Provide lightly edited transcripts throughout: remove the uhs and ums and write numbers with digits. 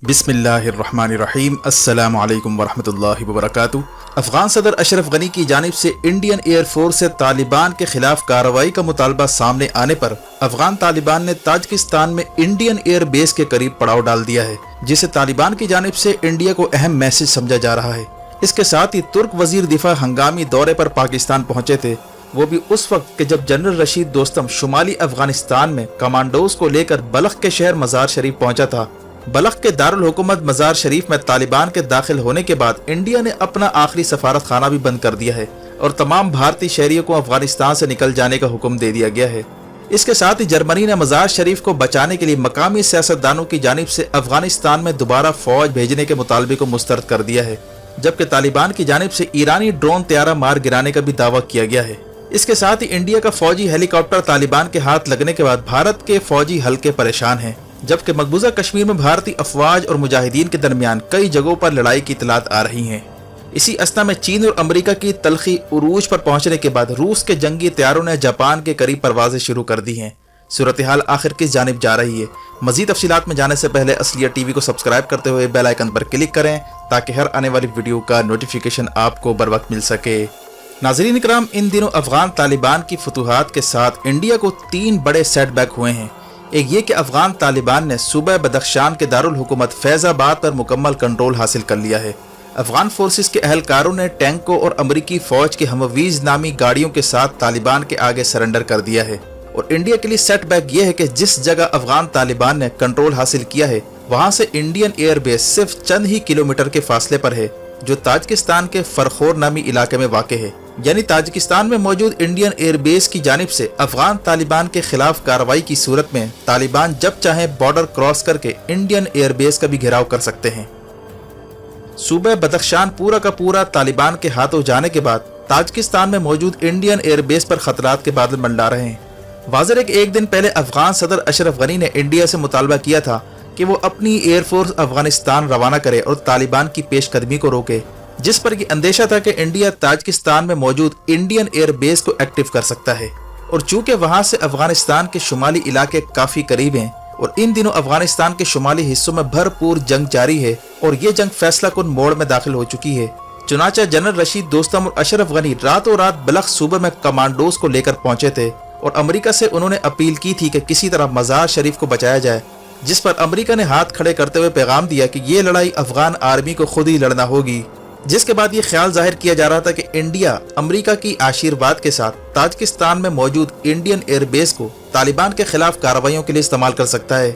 बिस्मिल्लाहिर्रहमानिर्रहीम अस्सलामु अलैकुम वरहमतुल्लाहि वबरकातुहू। अफगान सदर अशरफ गनी की जानिब से इंडियन एयर फोर्स से तालिबान के खिलाफ कार्रवाई का मुतालबा सामने आने पर अफगान तालिबान ने ताजिकिस्तान में इंडियन एयर बेस के करीब पड़ाव डाल दिया है, जिसे तालिबान की जानिब से इंडिया को अहम मैसेज समझा जा रहा है। इसके साथ ही तुर्क वजीर दिफा हंगामी दौरे पर पाकिस्तान पहुंचे थे, वो भी उस वक्त कि जब जनरल रशीद दोस्तम शुमाली अफगानिस्तान में कमांडोज को लेकर बलख के शहर मजार शरीफ पहुंचा था। बलख के दारुल हुकूमत मजार शरीफ में तालिबान के दाखिल होने के बाद इंडिया ने अपना आखिरी सफारत खाना भी बंद कर दिया है और तमाम भारतीय शहरियों को अफगानिस्तान से निकल जाने का हुक्म दे दिया गया है। इसके साथ ही जर्मनी ने मजार शरीफ को बचाने के लिए मकामी सियासतदानों की जानिब से अफगानिस्तान में दोबारा फौज भेजने के मुतालबे को मुस्तरद कर दिया है, जबकि तालिबान की जानिब से ईरानी ड्रोन तैयारा मार गिराने का भी दावा किया गया है। इसके साथ ही इंडिया का फौजी हेलीकॉप्टर तालिबान के हाथ लगने के बाद भारत के फौजी हल्के परेशान हैं, जबकि मकबूजा कश्मीर में भारतीय अफवाज और मुजाहिदीन के दरमियान कई जगहों पर लड़ाई की इतलात आ रही हैं। इसी अवस्था में चीन और अमेरिका की तलखी उरूज पर पहुंचने के बाद रूस के जंगी तैयारों ने जापान के करीब परवाजें शुरू कर दी हैं। सूरत हाल आखिर किस जानिब जा रही है? मजीद तफसीलात में जाने से पहले असलियत टीवी को सब्सक्राइब करते हुए बेल आइकन पर क्लिक करें ताकि हर आने वाली वीडियो का नोटिफिकेशन आपको बर वक्त मिल सके। नाज़रीन इकराम, इन दिनों अफगान तालिबान की फतूहात के साथ इंडिया को 3 बड़े सेटबैक हुए हैं। एक ये कि अफगान तालिबान ने सूबा बदख्शान के दारुल हुकूमत फैजाबाद पर मुकम्मल कंट्रोल हासिल कर लिया है। अफगान फोर्सेस के अहलकारों ने टैंकों और अमरीकी फौज की हमवीज नामी गाड़ियों के साथ तालिबान के आगे सरेंडर कर दिया है। और इंडिया के लिए सेटबैक ये है कि जिस जगह अफगान तालिबान ने कंट्रोल हासिल किया है वहां से इंडियन एयरबेस सिर्फ चंद ही किलोमीटर के फासले पर है, जो ताजिकिस्तान के फरखोर नामी इलाके में वाक़ है। यानी ताजिकिस्तान में मौजूद इंडियन एयरबेस की जानिब से अफगान तालिबान के खिलाफ कार्रवाई की सूरत में तालिबान जब चाहे बॉर्डर क्रॉस करके इंडियन एयरबेस का भी घेराव कर सकते हैं। सूबा बदख्शान पूरा का पूरा तालिबान के हाथों जाने के बाद ताजिकिस्तान में मौजूद इंडियन एयरबेस पर खतरात के बादल मंडरा रहे हैं। वाज़ेह है कि एक दिन पहले अफगान सदर अशरफ गनी ने इंडिया से मुतालबा किया था कि वो अपनी एयरफोर्स अफगानिस्तान रवाना करे और तालिबान की पेशकदमी को रोके, जिस पर यह अंदेशा था कि इंडिया ताजिकिस्तान में मौजूद इंडियन एयरबेस को एक्टिव कर सकता है। और चूंकि वहां से अफगानिस्तान के शुमाली इलाके काफी करीब हैं और इन दिनों अफगानिस्तान के शुमाली हिस्सों में भरपूर जंग जारी है और ये जंग फैसला कुन मोड़ में दाखिल हो चुकी है, चुनाचा जनरल रशीद दोस्तम और अशरफ गनी रातों रात बलख सूबे में कमांडोज को लेकर पहुंचे थे और अमेरिका से उन्होंने अपील की थी कि किसी तरह मजार शरीफ को बचाया जाए, जिस पर अमेरिका ने हाथ खड़े करते हुए पैगाम दिया कि ये लड़ाई अफगान आर्मी को खुद ही लड़ना होगी। जिसके बाद ये ख्याल जाहिर किया जा रहा था कि इंडिया अमेरिका की आशीर्वाद के साथ ताजिकिस्तान में मौजूद इंडियन एयरबेस को तालिबान के खिलाफ कार्रवाइयों के लिए इस्तेमाल कर सकता है।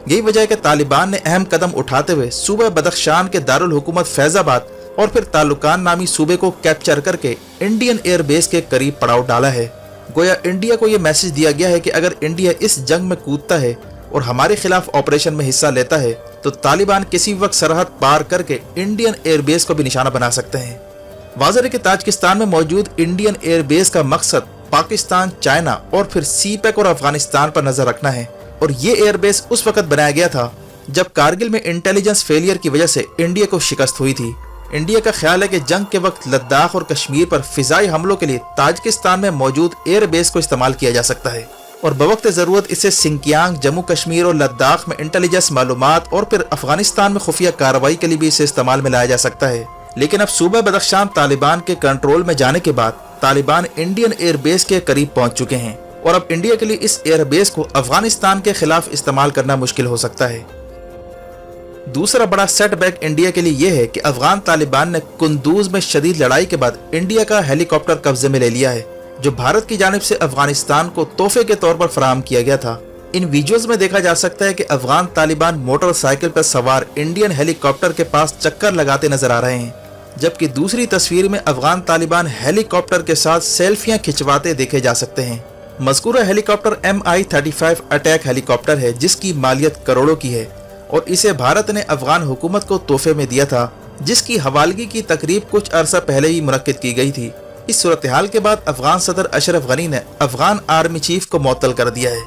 यही वजह है कि तालिबान ने अहम कदम उठाते हुए सूबा बदख्शान के दारुल हुकूमत फैजाबाद और फिर तालुकान नामी सूबे को कैप्चर करके इंडियन एयरबेस के करीब पड़ाव डाला है। गोया इंडिया को यह मैसेज दिया गया है कि अगर इंडिया इस जंग में कूदता है और हमारे खिलाफ ऑपरेशन में हिस्सा लेता है तो तालिबान किसी वक्त सरहद पार करके इंडियन एयरबेस को भी निशाना बना सकते हैं। वाज़ेह है कि ताजिकिस्तान में मौजूद इंडियन एयरबेस का मकसद पाकिस्तान, चाइना और फिर सीपैक और अफगानिस्तान पर नजर रखना है। और ये एयरबेस उस वक्त बनाया गया था जब कारगिल में इंटेलिजेंस फेलियर की वजह से इंडिया को शिकस्त हुई थी। इंडिया का ख्याल है कि जंग के वक्त लद्दाख और कश्मीर पर फिजाई हमलों के लिए ताजिकिस्तान में मौजूद एयरबेस को इस्तेमाल किया जा सकता है और बवक्त ज़रूरत इसे सिंकियांग, जम्मू कश्मीर और लद्दाख में इंटेलिजेंस मालूमात और फिर अफगानिस्तान में खुफिया कार्रवाई के लिए भी इसे इस्तेमाल में लाया जा सकता है। लेकिन अब सूबा बदख्शान तालिबान के कंट्रोल में जाने के बाद तालिबान इंडियन एयरबेस के करीब पहुंच चुके हैं और अब इंडिया के लिए इस एयरबेस को अफगानिस्तान के खिलाफ इस्तेमाल करना मुश्किल हो सकता है। दूसरा बड़ा सेटबैक इंडिया के लिए यह है कि अफगान तालिबान ने कुंदूज में शदीद लड़ाई के बाद इंडिया का हेलीकॉप्टर कब्जे में ले लिया है, जो भारत की जानिब से अफगानिस्तान को तोहफे के तौर पर फराहम किया गया था। इन वीडियोस में देखा जा सकता है कि अफगान तालिबान मोटरसाइकिल पर सवार इंडियन हेलीकॉप्टर के पास चक्कर लगाते नजर आ रहे हैं, जबकि दूसरी तस्वीर में अफगान तालिबान हेलीकॉप्टर के साथ सेल्फियां खिंचवाते देखे जा सकते हैं। मज़कूरा हेलीकॉप्टर MI-35 अटैक हेलीकॉप्टर है, जिसकी मालियत करोड़ों की है और इसे भारत ने अफगान हुकूमत को तोहफे में दिया था, जिसकी हवालगी की तकरीब कुछ अरसा पहले ही मुनक्किद की गई थी। इस सूरत हाल के बाद अफगान सदर अशरफ गनी ने अफगान आर्मी चीफ को मुअत्तल कर दिया है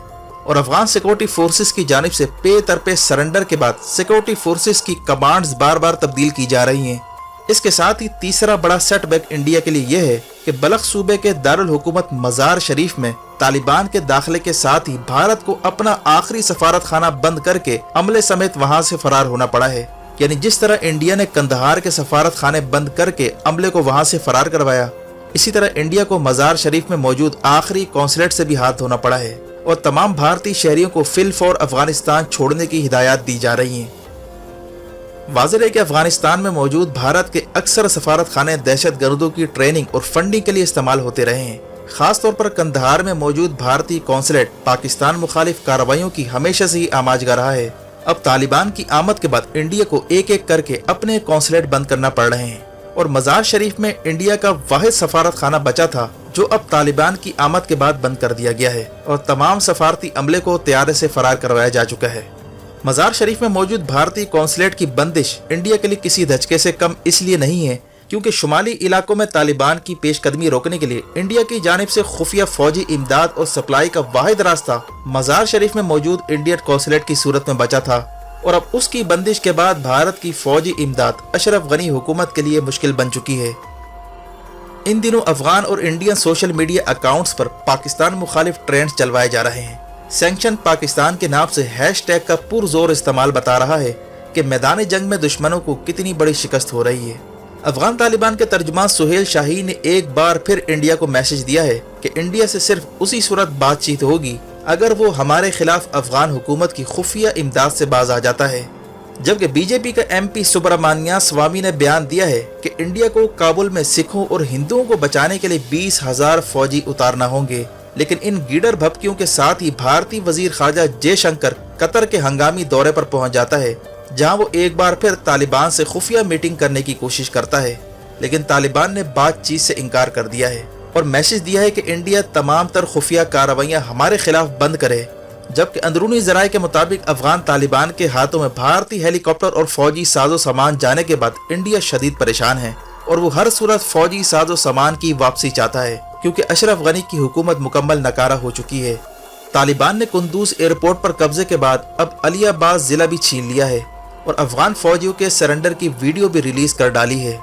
और अफगान सिक्योरिटी फोर्सेस की जानिब से पे तरपे सरेंडर के बाद सिक्योरिटी फोर्सेस की कमांड्स बार बार तब्दील की जा रही हैं। इसके साथ ही तीसरा बड़ा सेटबैक इंडिया के लिए यह है कि बलख सूबे के दारुल हुकूमत मजार शरीफ में तालिबान के दाखिले के साथ ही भारत को अपना आखिरी सफारत खाना बंद करके अमले समेत वहां से फरार होना पड़ा है। यानी जिस तरह इंडिया ने कंदहार के सफारत खाने बंद करके अमले को वहां से फरार करवाया, इसी तरह इंडिया को मजार शरीफ में मौजूद आखिरी कौंसलेट से भी हाथ धोना पड़ा है और तमाम भारतीय शहरियों को फिल फौर अफगानिस्तान छोड़ने की हिदायत दी जा रही हैं। वाज़ेह है कि अफगानिस्तान में मौजूद भारत के अक्सर सफारत खाने दहशत गर्दों की ट्रेनिंग और फंडिंग के लिए इस्तेमाल होते रहे हैं। खास तौर पर कंदहार में मौजूद भारतीय कौंसलेट पाकिस्तान मुखालिफ कार्रवाइयों की हमेशा से ही आमाजगा रहा है। अब तालिबान की आमद के बाद इंडिया को एक एक करके अपने कौंसलेट बंद करना पड़ रहे हैं और मजार शरीफ में इंडिया का वाहिद सफारत खाना बचा था जो अब तालिबान की आमद के बाद बंद कर दिया गया है और तमाम सफारती अमले को तैयारे से फरार करवाया जा चुका है। मजार शरीफ में मौजूद भारतीय कौंसलेट की बंदिश इंडिया के लिए किसी धचके से कम इसलिए नहीं है क्योंकि शुमाली इलाकों में तालिबान की पेशकदमी रोकने के लिए इंडिया की जानिब से खुफिया फौजी इमदाद और सप्लाई का वाहिद रास्ता मजार शरीफ में मौजूद इंडियन कौंसलेट की सूरत में बचा था और अब उसकी बंदिश के बाद भारत की फौजी इमदाद अशरफ गनी हुकूमत के लिए मुश्किल बन चुकी है। इन दिनों अफगान और इंडियन सोशल मीडिया अकाउंट्स पर पाकिस्तान मुखालिफ ट्रेंड्स चलवाए जा रहे हैं। सैंक्शन पाकिस्तान के नाम से हैशटैग का पुरजोर इस्तेमाल बता रहा है कि मैदान जंग में दुश्मनों को कितनी बड़ी शिकस्त हो रही है। अफगान तालिबान के तर्जुमान सुहेल शाही ने एक बार फिर इंडिया को मैसेज दिया है कि इंडिया से सिर्फ उसी सूरत बातचीत होगी अगर वो हमारे खिलाफ अफगान हुकूमत की खुफिया इमदाद से बाज आ जाता है। जबकि बीजेपी का एमपी सुब्रमण्या स्वामी ने बयान दिया है कि इंडिया को काबुल में सिखों और हिंदुओं को बचाने के लिए 20,000 फौजी उतारना होंगे। लेकिन इन गीडर भपकियों के साथ ही भारतीय वजीर खारजा जयशंकर कतर के हंगामी दौरे पर पहुंच जाता है जहां वो एक बार फिर तालिबान से खुफिया मीटिंग करने की कोशिश करता है, लेकिन तालिबान ने बातचीत से इनकार कर दिया है और मैसेज दिया है कि इंडिया तमाम तर खुफिया कार्रवाइयां हमारे खिलाफ बंद करे। जबकि अंदरूनी जराये के मुताबिक अफगान तालिबान के हाथों में भारतीय हेलीकॉप्टर और फौजी साजो सामान जाने के बाद इंडिया शदीद परेशान है और वो हर सूरत फौजी साजो सामान की वापसी चाहता है क्योंकि अशरफ गनी की हुकूमत मुकम्मल नकारा हो चुकी है। तालिबान ने कुंदूज एयरपोर्ट पर कब्जे के बाद अब अलियाबाद जिला भी छीन लिया है और अफगान फौजियों के सरेंडर की वीडियो भी रिलीज कर डाली है।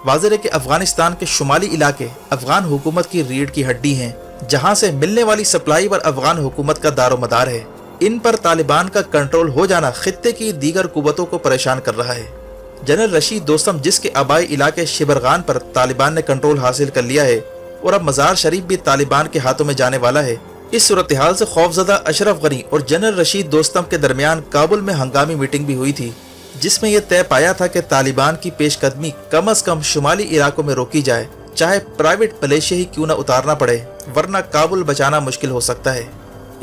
वाज़ेह है कि अफगानिस्तान के शुमाली इलाके अफगान हुकूमत की रीढ़ की हड्डी हैं, जहां से मिलने वाली सप्लाई पर अफगान हुकूमत का दारोमदार है। इन पर तालिबान का कंट्रोल हो जाना खित्ते की दीगर कुव्वतों को परेशान कर रहा है। जनरल रशीद दोस्तम जिसके आबाई इलाके शिबरगान पर तालिबान ने कंट्रोल हासिल कर लिया है और अब मजार शरीफ भी तालिबान के हाथों में जाने वाला है। इस सूरत हाल से खौफजदा अशरफ गनी और जनरल रशीद दोस्तम के दरमियान काबुल में हंगामी मीटिंग भी हुई थी जिसमें यह तय पाया था कि तालिबान की पेशकदमी कम अज कम शुमाली इलाकों में रोकी जाए, चाहे प्राइवेट मलेशिया ही क्यों न उतारना पड़े, वरना काबुल बचाना मुश्किल हो सकता है।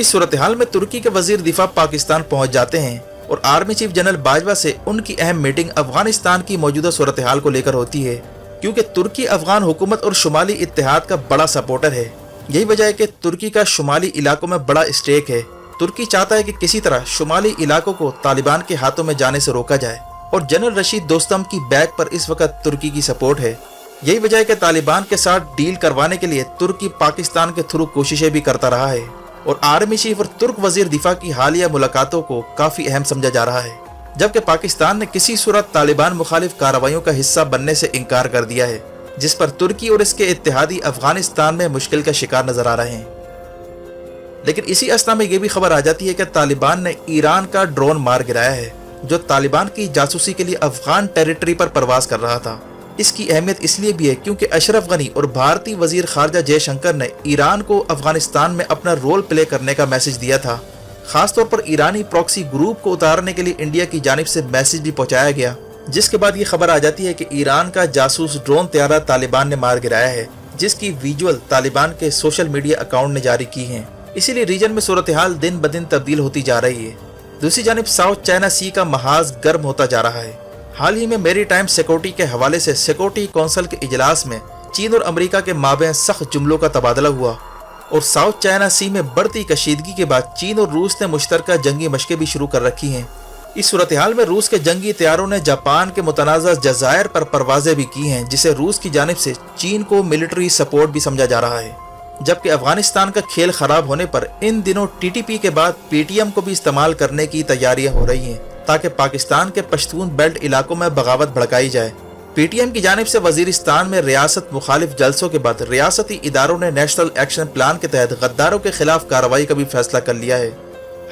इस सूरत हाल में तुर्की के वजीर दिफा पाकिस्तान पहुंच जाते हैं और आर्मी चीफ जनरल बाजवा से उनकी अहम मीटिंग अफगानिस्तान की मौजूदा सूरत हाल को लेकर होती है क्योंकि तुर्की अफगान हुकूमत और शुमाली इत्तेहाद का बड़ा सपोर्टर है। यही वजह है कि तुर्की का शुमाली इलाकों में बड़ा स्टेक है। तुर्की चाहता है कि किसी तरह शुमाली इलाकों को तालिबान के हाथों में जाने से रोका जाए और जनरल रशीद दोस्तम की बैक पर इस वक्त तुर्की की सपोर्ट है। यही वजह है कि तालिबान के साथ डील करवाने के लिए तुर्की पाकिस्तान के थ्रू कोशिशें भी करता रहा है और आर्मी चीफ और तुर्क वजीर दिफा की हालिया मुलाकातों को काफी अहम समझा जा रहा है, जबकि पाकिस्तान ने किसी सूरत तालिबान मुखालिफ कार्रवाइयों का हिस्सा बनने से इनकार कर दिया है, जिस पर तुर्की और इसके इत्तेहादी अफगानिस्तान में मुश्किल का शिकार नजर आ रहे हैं। लेकिन इसी असना में यह भी खबर आ जाती है कि तालिबान ने ईरान का ड्रोन मार गिराया है जो तालिबान की जासूसी के लिए अफगान टेरिटरी पर परवाज कर रहा था। इसकी अहमियत इसलिए भी है क्योंकि अशरफ गनी और भारतीय वजीर खारजा जयशंकर ने ईरान को अफगानिस्तान में अपना रोल प्ले करने का मैसेज दिया था। खासतौर पर ईरानी प्रॉक्सी ग्रुप को उतारने के लिए इंडिया की जानिब से मैसेज भी पहुंचाया गया, जिसके बाद ये खबर आ जाती है कि ईरान का जासूस ड्रोन तैयारा तालिबान ने मार गिराया है, जिसकी विजुअल तालिबान के सोशल मीडिया अकाउंट ने जारी की है। इसीलिए रीजन में सूरत हाल दिन ब दिन तब्दील होती जा रही है। दूसरी जानिब साउथ चाइना सी का महाज गर्म होता जा रहा है। हाल ही में मेरी टाइम सिक्योरिटी के हवाले से सिक्योरिटी काउंसिल के इजलास में चीन और अमेरिका के माबैन सख्त जुमलों का तबादला हुआ और साउथ चाइना सी में बढ़ती कशीदगी के बाद चीन और रूस ने मुश्तरका जंगी मशकें भी शुरू कर रखी हैं। इस सूरत हाल में रूस के जंगी तैयारों ने जापान के मुतनाज़ा जज़ायर पर परवाजें भी की हैं, जिसे रूस की जानिब से चीन को मिलिट्री सपोर्ट भी समझा जा रहा है। जबकि अफगानिस्तान का खेल खराब होने पर इन दिनों टीटीपी के बाद पीटीएम को भी इस्तेमाल करने की तैयारियां हो रही हैं ताकि पाकिस्तान के पश्तून बेल्ट इलाकों में बगावत भड़काई जाए। پی ٹی ایم کی جانب سے وزیرستان میں ریاست مخالف جلسوں کے بعد ریاستی اداروں نے نیشنل ایکشن پلان کے تحت غداروں کے خلاف کارروائی کا بھی فیصلہ کر لیا ہے۔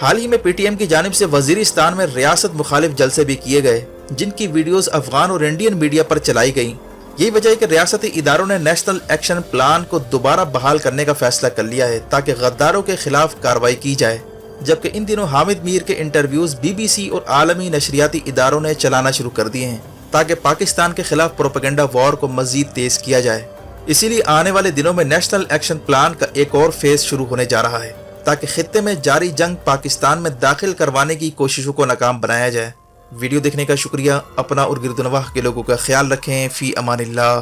حال ہی میں پی ٹی ایم کی جانب سے وزیرستان میں ریاست مخالف جلسے بھی کیے گئے، جن کی ویڈیوز افغان اور انڈین میڈیا پر چلائی گئیں۔ یہی وجہ ہے کہ ریاستی اداروں نے نیشنل ایکشن پلان کو دوبارہ بحال کرنے کا فیصلہ کر لیا ہے تاکہ غداروں کے خلاف کارروائی کی جائے، جبکہ ان دنوں حامد میر کے انٹرویوز بی بی سی اور عالمی نشریاتی اداروں نے چلانا شروع کر دیے ہیں تاکہ پاکستان کے خلاف پروپیگنڈا وار کو مزید تیز کیا جائے۔ اسی لیے آنے والے دنوں میں نیشنل ایکشن پلان کا ایک اور فیز شروع ہونے جا رہا ہے تاکہ خطے میں جاری جنگ پاکستان میں داخل کروانے کی کوششوں کو ناکام بنایا جائے۔ ویڈیو دیکھنے کا شکریہ۔ اپنا اور گرد و نواح کے لوگوں کا خیال رکھیں۔ فی امان اللہ۔